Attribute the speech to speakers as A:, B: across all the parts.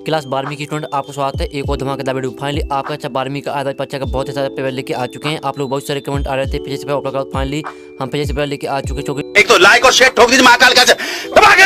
A: Class 12वीं की student आपको स्वागत है एक और धमाकेदार वीडियो। फाइनली आपका अच्छा 12वीं का आधा बच्चा का बहुत ही सारे पेपर लेके आ चुके हैं। आप लोग बहुत सारे कमेंट आ रहे थे पेज पे, फाइनली हम पेज पे लेके आ चुके हैं।
B: एक तो लाइक और शेयर ठोक दीजिए, महाकाल का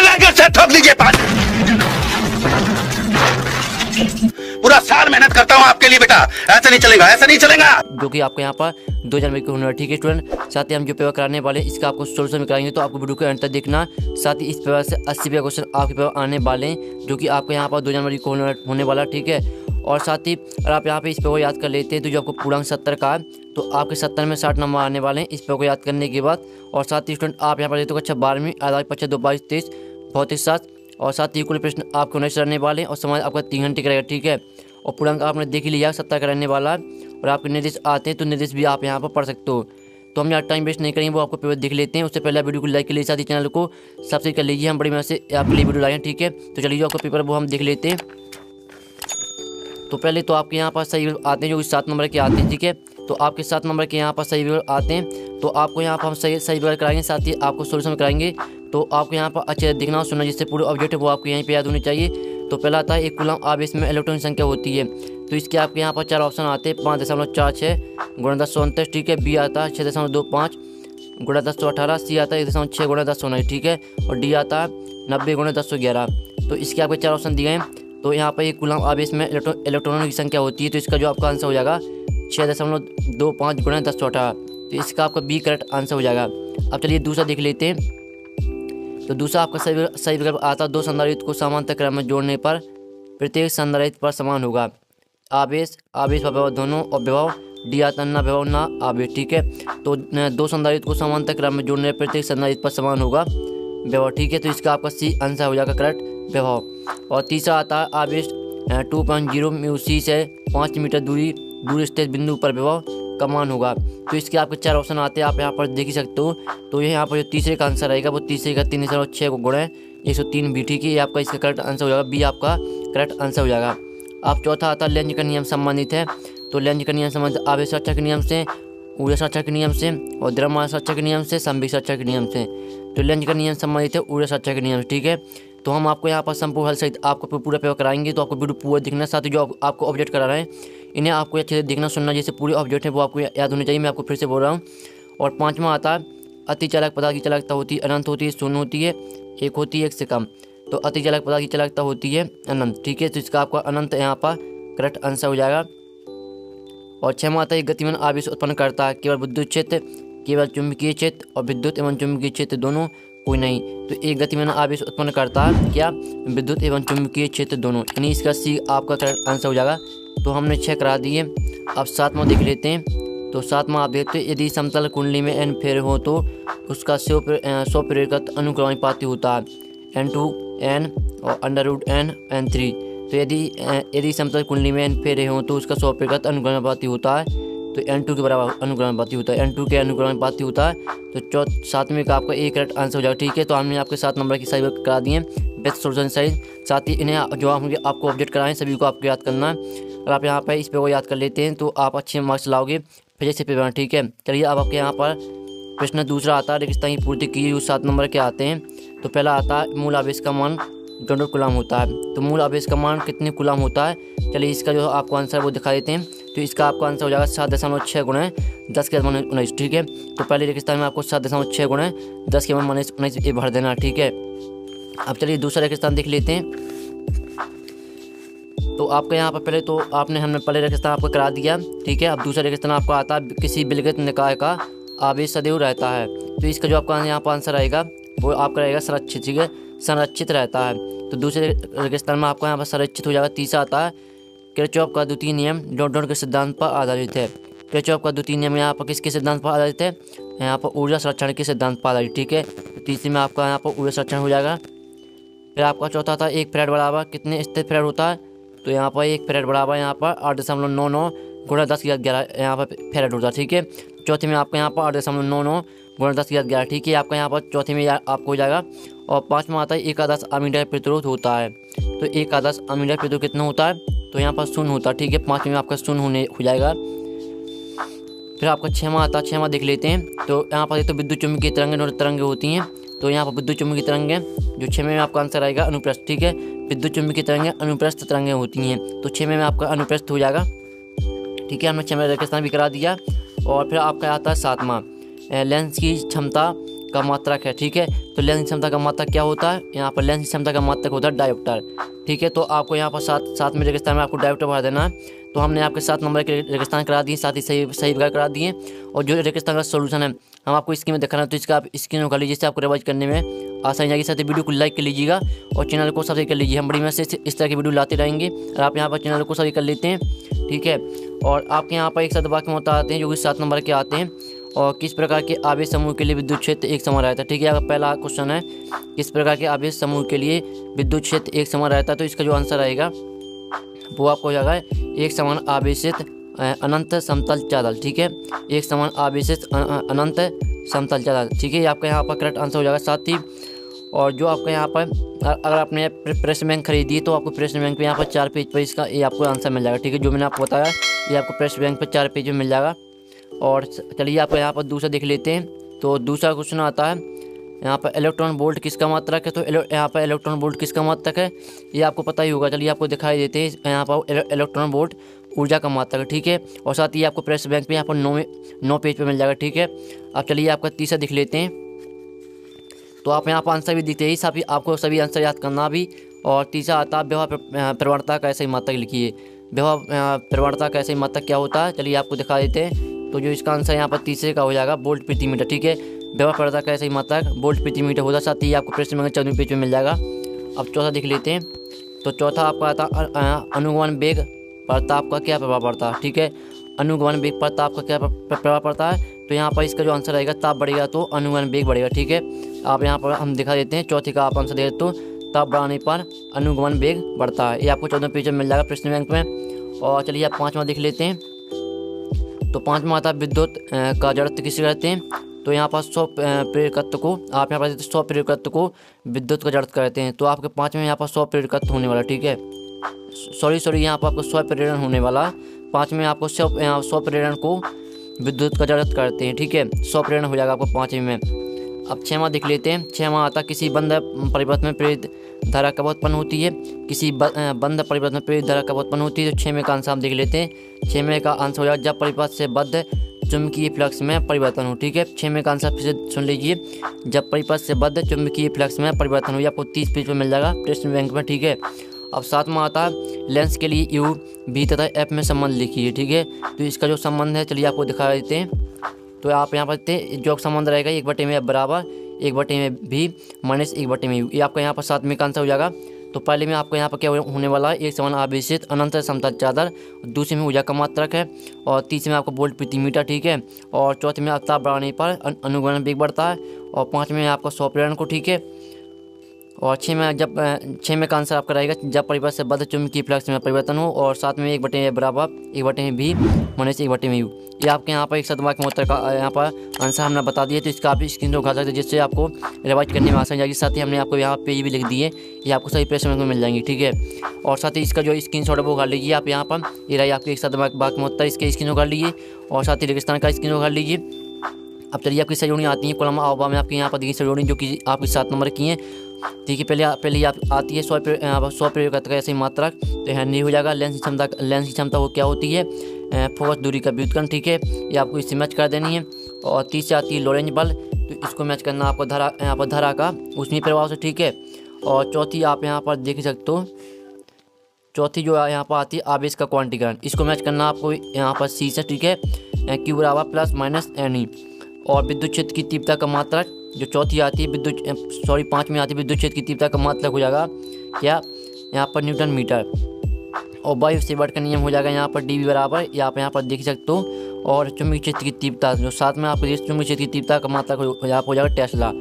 B: लाइक और शेयर ठोक दीजिए। पूरा साल मेहनत करता हूँ आपके लिए बेटा, ऐसा नहीं चलेगा, ऐसा नहीं चलेगा।
A: जो कि आपको यहाँ पर 2 जनवरी को होने वाला, ठीक है स्टूडेंट। साथ ही हम जो पेपर कराने वाले इसका आपको सोल्यूशन कराएंगे, तो आपको वीडियो को एंड तक देखना। साथ ही इस पेपर से 80 क्वेश्चन आपके पेपर आने वाले हैं, जो कि आपको यहाँ पर 2 जनवरी को होने वाला, ठीक है। और साथ ही अगर आप यहाँ पे इस पेपर को याद कर लेते हैं तो जो आपको पूर्णांक 70 का है, तो आपके 70 में 60 नंबर आने वाले हैं इस पेपर को याद करने के बाद। और साथ ही स्टूडेंट आप यहाँ पर देखते हो अच्छा 12वीं आधार 25 2 22 23 भौतिक शास्त्र, और साथ ही कुल प्रश्न आपको 19 रहने वाले हैं, और समाज आपका 3 घंटे का रहेगा, ठीक है। और पूर्णांक आपने देख ही लिया 70 का रहने वाला है। और आपके निर्देश आते हैं तो निर्देश भी आप यहाँ पर पढ़ सकते हो। तो हम यहाँ टाइम वेस्ट नहीं करेंगे, वो आपको पेपर देख लेते हैं। उससे पहले वीडियो को लाइक के लिए, साथ ही चैनल को सब्सक्राइब कर लीजिए। हम बड़ी मेहनत से आपके लिए वीडियो लाए हैं, ठीक है। तो चलिए जो आपका पेपर वो हम देख लेते हैं। तो पहले तो आपके यहाँ पर सही आते हैं जो 7 नंबर के आते हैं, ठीक है। तो आपके 7 नंबर के यहाँ पर सही विवरण आते हैं, तो आपको यहाँ पर हम सही विवरण कराएंगे, साथ ही आपको सोल्यूशन कराएंगे। तो आपको यहाँ पर अच्छे दिखना और सुनना, जिससे पूरे ऑब्जेक्ट है वो आपको यहीं पे याद होनी चाहिए। तो पहला आता है एक कूलम आवेश में इलेक्ट्रॉन संख्या होती है। तो इसके आपके यहाँ पर 4 ऑप्शन आते हैं, 5.46 गुणा 1029, ठीक है। बी आता है 6.25 गुणा 1018, सी आता है 1.6 गुणा 1019, ठीक है। और डी आता है 90 गुणा 1011। तो इसके आपके 4 ऑप्शन दिए हैं। तो यहाँ पर एक कूलम आवेश में इलेक्ट्रॉनों की संख्या होती है, तो इसका जो आपका आंसर हो जाएगा 6.25 गुणा 1018। तो इसका आपका बी करेक्ट आंसर हो जाएगा। अब चलिए दूसरा देख लेते हैं। तो दूसरा आपका सही विकल्प आता है 2 संधारित्र को समांतर क्रम में जोड़ने पर प्रत्येक संधारित्र पर समान होगा आवेश व विभव दोनों, और विभव डी आता ना विभव ना आवेश, ठीक है। तो 2 संधारित्र को समांतर क्रम में जोड़ने पर प्रत्येक संधारित्र पर समान होगा विभव, ठीक है। तो इसका आपका सी आंसर हो जाएगा करेक्ट विभव। और तीसरा आता है आवेश 2.0 म्यू सी से 5 मीटर दूर स्थित बिंदु पर विभव का मान होगा। तो इसके आपके 4 ऑप्शन आते हैं, आप यहाँ पर देख ही सकते हो। तो ये यहाँ पर जो तीसरे का आंसर रहेगा वो तीसरे का 3.6 को गुणा 103 भी, ठीक है। ये आपका इसका करेक्ट आंसर हो जाएगा, बी आपका करेक्ट आंसर हो जाएगा। अब चौथा आता है लेंज का नियम संबंधित है। तो लेंज का नियम संबंधित आवेश रक्षा के नियम से, ऊर्जा रक्षा के नियम से, और द्रव्यमान रक्षा के नियम से, संवेग रक्षा के नियम से। तो लेंज का नियम संबंधित है ऊर्जा रक्षा के नियम से, ठीक है। तो हम आपको यहाँ पर संपूर्ण हल सहित आपको पूरा पेपर कराएंगे, तो आपको वीडियो पूरा दिखना। साथ ही जो आपको ऑब्जेक्ट करा रहे हैं इन्हें आपको अच्छे से देखना सुनना, जैसे पूरे ऑब्जेक्ट है वो आपको याद होने चाहिए। मैं आपको फिर से बोल रहा हूँ। और 5वां आता है अति चालक पदार्थ की चालकता होती है अनंत होती है, शून्य होती है, 1 होती है 1 से कम। तो अति चालक पदार्थ की चालकता होती है अनंत, ठीक है। तो इसका आपका अनंत यहाँ पर करेक्ट आंसर हो जाएगा। और 6वां आता है गतिमान आवेश उत्पन्न करता है केवल विद्युत क्षेत्र, केवल चुंबकीय क्षेत्र, और विद्युत एवं चुंबकीय क्षेत्र दोनों, कोई नहीं। तो एक गतिमान आवेश उत्पन्न करता है क्या, विद्युत एवं चुंबकीय क्षेत्र दोनों, यानी इसका सी आपका करेक्ट आंसर हो जाएगा। तो हमने 6 करा दिए। अब 7वां देख लेते हैं। तो 7वां आप देखते हैं यदि समतल कुंडली में n फेरे हो तो उसका 100 प्रेरकत्व अनुक्रमानुपाती होता है, n2 n और √n n3। तो यदि समतल कुंडली में n फेरे हो तो उसका 100 प्रेरकत्व अनुक्रमानुपाती होता है, तो n2 के बराबर अनुक्रमानुपाती होता है, n2 के अनुक्रमानुपाती होता है। तो 7वें का आपका एक करेक्ट आंसर हो जाएगा, ठीक है। तो हमने आपके 7 नंबर की सही करा दिए बेस्ट सोल्यूशन साइज। साथ ही इन्हें जो हम आपको ऑब्जेक्ट कराएं सभी को आपको याद करना है। अगर आप यहाँ पर इस पेपर को याद कर लेते हैं तो आप अच्छे मार्क्स लाओगे फिजिक्स से पेपर, ठीक है। चलिए अब आपके यहाँ पर प्रश्न दूसरा आता है रेगिस्तान की पूर्ति की हुई 7 नंबर के आते हैं। तो पहला आता है मूल आवेश का मान 200 कूलम होता है। तो मूल आवेश का मान कितने कूलम होता है, चलिए इसका जो आपको आंसर वो दिखा देते हैं। तो इसका आपका आंसर हो जाएगा 7.6 गुणा 10 के घात 19, ठीक है। तो पहले रेगिस्तान में आपको 7.6 गुणा 10 के घात 19 ये भर देना, ठीक है। अब चलिए दूसरा रेगिस्तान देख लेते हैं। तो आपके यहाँ पर पहले तो हमने पहले रेगिस्तान आपको करा दिया, ठीक है। अब दूसरा रेगिस्तान आपका आता है किसी विलगित निकाय का आवेश सदैव रहता है। तो इसका जो आपका यहाँ पर आंसर आएगा वो आपका रहेगा संरक्षित, ठीक है, संरक्षित रहता है। तो दूसरे रेगिस्तान में आपका यहाँ पर संरक्षित हो जाएगा। तीसरा आता है किरचॉफ का द्वितीय नियम डॉट के सिद्धांत पर आधारित है। किरचॉफ का द्वितीय नियम यहाँ पर किसके सिद्धांत पर आधारित है, यहाँ पर ऊर्जा संरक्षण के सिद्धांत पर आधारित, ठीक है। तो तीसरे में आपका यहाँ पर ऊर्जा संरक्षण हो जाएगा। फिर आपका चौथा था 1 फैराड बराबर कितने स्थिर फैराड होता है। तो यहाँ पर 1 फैराड बराबर यहाँ पर 8.99 गुणा 10 की घात 11 यहाँ पर फैराड होता है, ठीक है। चौथे में आपका यहाँ पर 8.99 गुणा 10 की घात 11, ठीक है। आपका यहाँ पर चौथे में आपको हो जाएगा। और 5वां आता है 1 आदर्श अमीटर प्रतिरोध होता है। तो 1 आदर्श अमीटर प्रतिरोध कितना होता है, तो यहाँ पर 0 होता है, ठीक है। 5वें में आपका 0 हो जाएगा। फिर आपका 6वां आता है, 6वां देख लेते हैं। तो यहाँ पर तो विद्युत चुम्बकीय तरंगें होती हैं। तो यहाँ पर विद्युत चुम्बकीय तरंगें जो 6वें में आपका आंसर आएगा अनुप्रस्थ, ठीक है। विद्युत चुम्बकीय तरंगें अनुप्रस्थ तरंगें होती हैं। तो 6 में आपका अनुप्रस्थ हो जाएगा। ठीक है, हमने 6 में रेगिस्तान भी करा दिया। और फिर आपका आता है 7वां, लेंस की क्षमता का मात्रक है। ठीक है, तो लेंस की क्षमता का मात्रक क्या होता है? यहाँ पर लेंस की क्षमता का मात्रक होता है डायोप्टर। ठीक है, तो आपको यहाँ पर 7 में रेगिस्तान में आपको डायोप्टर भर देना है। तो हमने आपके 7 नंबर के रेगिस्तान करा दिए, साथ ही सही वगैरह करा दिए। और जो रेगिस्तान का सोल्यूशन है हम आपको स्क्रीन में दिखाना है, तो इसका आप स्क्रीन कर लीजिए, जिससे आपको रिवाइज करने में आसानी जाएगी। साथ ही वीडियो को लाइक कर लीजिएगा और चैनल को सब्सक्राइब कर लीजिए। हम बड़ी मेहनत से इस तरह की वीडियो लाते रहेंगे और आप यहाँ पर चैनल को सब्सक्राइब कर लेते हैं। ठीक है, और आपके यहाँ पर एक साथ वाक्य होता आते हैं जो कि 7 नंबर के आते हैं। और किस प्रकार के आवेश समूह के लिए विद्युत क्षेत्र एक समान रहता है? ठीक है, अगर पहला क्वेश्चन है किस प्रकार के आवेश समूह के लिए विद्युत क्षेत्र एक समान रहता है, तो इसका जो आंसर आएगा वो आपको हो जाएगा एक समान आवेशित अनंत समतल चादर। ठीक है, एक समान आवेशित अनंत समतल चादर। ठीक है, ये आपका यहाँ पर करेक्ट आंसर हो जाएगा। साथ ही और जो आपका यहाँ पर अगर आपने प्रश्न बैंक खरीदी है तो आपको प्रश्न बैंक पे यहाँ पर 4 पेज पर इसका ये आपको आंसर मिल जाएगा। ठीक है, जो मैंने आपको बताया ये आपको प्रश्न बैंक पर 4 पेज में मिल जाएगा। और चलिए आपको यहाँ पर दूसरा देख लेते हैं। तो दूसरा क्वेश्चन आता है यहाँ पर इलेक्ट्रॉन वोल्ट किसका मात्रक है? तो यहाँ पर इलेक्ट्रॉन वोल्ट किसका मात्रक है ये आपको पता ही होगा। चलिए आपको दिखाई देते हैं, यहाँ पर इलेक्ट्रॉन वोल्ट ऊर्जा का मात्रक है। ठीक है, और साथ ही आपको प्रेस बैंक पे यहाँ पर 9 पेज पे मिल जाएगा। ठीक है, अब चलिए आपका तीसरा देख लेते हैं। तो आप यहाँ पर आंसर भी दिखते ही, सभी आपको सभी आंसर याद करना भी। और तीसरा आता है विभव प्रवणता का ऐसा ही मात्रक लिखिए। विभव प्रवणता का ऐसा ही मात्रक क्या होता है? चलिए आपको दिखा देते हैं। तो जो इसका आंसर यहाँ पर तीसरे का हो जाएगा वोल्ट प्रति मीटर। ठीक है, विभव प्रवणता का ऐसा ही मात्रक वोल्ट प्रति मीटर होता है। साथ ही आपको प्रश्न में 14वें पेज में मिल जाएगा। अब चौथा देख लेते हैं। तो चौथा आपका आता अनुगमन वेग पर ताप का क्या प्रभाव पड़ता है? ठीक है, अनुगमन वेग पर ताप का क्या प्रभाव पड़ता है? तो यहाँ पर इसका जो आंसर आएगा ताप बढ़ेगा तो अनुगमन वेग बढ़ेगा। ठीक है, आप यहाँ पर हम दिखा देते हैं। चौथे का आप आंसर दे तो ताप बढ़ाने पर अनुगमन वेग बढ़ता है। ये आपको 14वें पेज में मिल जाएगा प्रश्न बैंक में। और चलिए आप 5वां देख लेते हैं। तो 5वां आता है विद्युत का जड़त्व किसे कहते हैं? तो यहाँ पर 100 प्रेरकत्व को आप यहाँ पर 100 प्रेरकत्व को विद्युत का जड़त्व कहते हैं। तो आपके 5 में यहाँ पर 100 प्रेरकत्व होने वाला। ठीक है, सॉरी यहाँ पर आपको 100 प्रेरण होने वाला। 5 में आपको 100 प्रेरण को विद्युत का जड़त्व करते हैं। ठीक है, 100 प्रेरण हो जाएगा आपको 5 में। अब 6वां देख लेते हैं। 6वां आता किसी बंद परिपथ में प्रेरित धारा कब उत्पन्न होती है? किसी बंद परिपथ में प्रेरित धारा कब उत्पन्न होती है? तो 6 में का आंसर हम देख लेते हैं। 6 में का आंसर हो जाएगा जब परिपथ से बद्ध चुंबकीय फ्लक्स में परिवर्तन हो। ठीक है, 6 में का आंसर फिर से सुन लीजिए, जब परिपथ से बद्ध चुंबकीय फ्लक्स में परिवर्तन हो। आपको 30 पेज पर मिल जाएगा प्रश्न बैंक में। ठीक है, अब 7वां आता है लेंस के लिए यू बी तथा एफ में संबंध लिखिए। ठीक है, तो इसका जो संबंध है चलिए आपको दिखा देते हैं। तो आप यहाँ पर जो संबंध रहेगा 1/में एफ बराबर 1/में भी माइनस 1/में यू। ये आपका यहाँ पर 7वें का आंसर हो जाएगा। तो पहले में आपको यहाँ पर क्या होने वाला है? एक समान आवेशित अनंत समतल चादर। दूसरे में ऊर्जा का मात्रक है। और तीसरे में आपको वोल्ट प्रति मीटर। ठीक है, और चौथे में ताप बढ़ाने पर अनुगमन वेग बढ़ता है। और 5 में आपका 100 प्रेरण को। ठीक है, और 6 में का आंसर आपका रहेगा जब परिपथ से बद्ध चुंबकीय फ्लक्स में परिवर्तन हो। और 7 में 1/में बराबर 1/में भी माइनस 1/में यू। ये आपके यहाँ पर एक शतवाक में उत्तर का यहाँ पर आंसर हमने बता दिए। तो इसका आप स्क्रीन उठा सकते हैं, जिससे आपको रिवाइज करने में आसानी जाएगी। साथ ही हमने आपको यहाँ पेज भी लिख दिए, ये आपको सही प्रश्न में मिल जाएंगे। ठीक है, और साथ ही इसका जो स्क्रीनशॉट है वो उठा लीजिए आप यहाँ पर। ये रही आपके एक शतवाक में उत्तर, इसके स्क्रीन उठा लीजिए। और साथ ही रेगिस्तान का स्क्रीन उठा लीजिए। अब चलिए आपकी सजोनी आती है कॉलम आववा में। आपके यहाँ पर देखिए सजोनी जो कि आपकी 7 नंबर की हैं। देखिए पहले ही आप आती है 100 प्रयोग का ऐसी मात्रक। तो हेनरी हो जाएगा। लेंस की क्षमता वो क्या होती है? फोकस दूरी का व्युत्क्रम। ठीक है, ये आपको इससे मैच कर देनी है। और तीसरी आती है लोरेंज बल। तो इसको मैच करना आपको यहाँ पर धारा का ऊष्मीय प्रभाव से। ठीक है, और चौथी आप यहाँ पर देख सकते हो, चौथी जो यहाँ पर आती है आवेश का क्वांटीकरण। इसको मैच करना आपको यहाँ पर सी से। ठीक है, क्यू बराबर प्लस माइनस एन ई। और विद्युत क्षेत्र की तीव्रता का मात्रक जो चौथी आती है 5 में आती है विद्युत क्षेत्र की तीव्रता का मात्रक हो जाएगा क्या? यहाँ पर न्यूटन मीटर। और वायु सेवर्ट का नियम हो जाएगा यहाँ पर डी बराबर, या आप यहाँ पर देख सकते हो। और चुंबकीय क्षेत्र की तीव्रता जो 7 में आपको चुंबकीय क्षेत्र की तीव्रता का मात्रक हो जाएगा टेस्ला।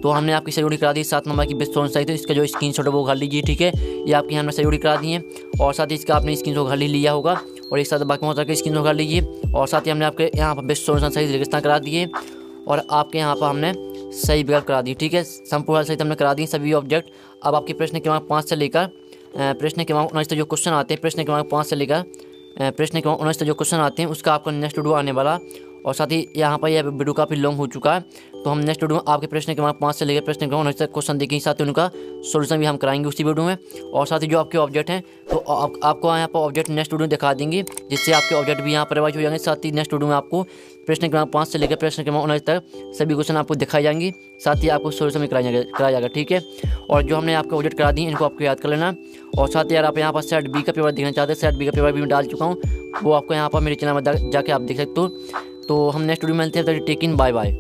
A: तो हमने आपकी सहयोगी करा दी 7 नंबर की विस्फोरण सही। तो इसका जो स्क्रीनशॉट है वो उठा लीजिए। ठीक है, ये आपकी हमने सहयोगी करा दी है। और साथ ही इसका आपने स्क्रीनशॉट उठा लिया होगा। और एक साथ बाकी होता है स्क्रीनशॉट उठा लीजिए। और साथ ही हमने आपके यहाँ पर विस्फोरण सही रेगिस्तान करा दिए। और आपके यहाँ पर हमने सही विकल्प करा दी। ठीक है, संपूर्ण सहित हमने करा दी सभी ऑब्जेक्ट। अब आपके प्रश्न क्रमांक 5 से लेकर प्रश्न क्रमांक 19 तक जो क्वेश्चन आते हैं, प्रश्न क्रमांक 5 से लेकर प्रश्न क्रमांक 19 तक जो क्वेश्चन आते हैं उसका आपका नेक्स्ट वीडियो आने वाला। और साथ ही यहाँ पर यह वीडियो काफ़ी लॉन्ग हो चुका है, तो हम नेक्स्ट वीडियो में आपके प्रश्न क्रमांक 5 से लेकर प्रश्न क्रमांक 9 तक क्वेश्चन देखेंगे, साथ ही उनका सोल्यूशन भी हम कराएंगे उसी वीडियो में। और साथ ही जो आपके ऑब्जेक्ट हैं तो आपको यहाँ पर ऑब्जेक्ट नेक्स्ट वीडियो में दिखा देंगे, जिससे आपके ऑब्जेक्ट भी यहाँ पर रिवाइज हो जाएंगे। साथ ही नेक्स्ट वीडियो में आपको प्रश्न क्रमांक 5 से लेकर प्रश्न क्रमांक 9 तक सभी क्वेश्चन आपको दिखाई जाएंगे, साथ ही आपको सोल्यूशन भी कराया जाएगा, ठीक है। और जो हमने आपको ऑब्जेक्ट करा दिए इनको आपको याद कर लेना। और साथ ही यार आप यहाँ पर सेट बी का पेपर देखना चाहते हैं, सेट बी का पेपर भी मैं डाल चुका हूँ, वो आपको यहाँ पर मेरे चैनल में जाके आप देख सकते हो। तो हम नेक्स्ट वीडियो में मिलते हैं, टेक इन, बाय बाय।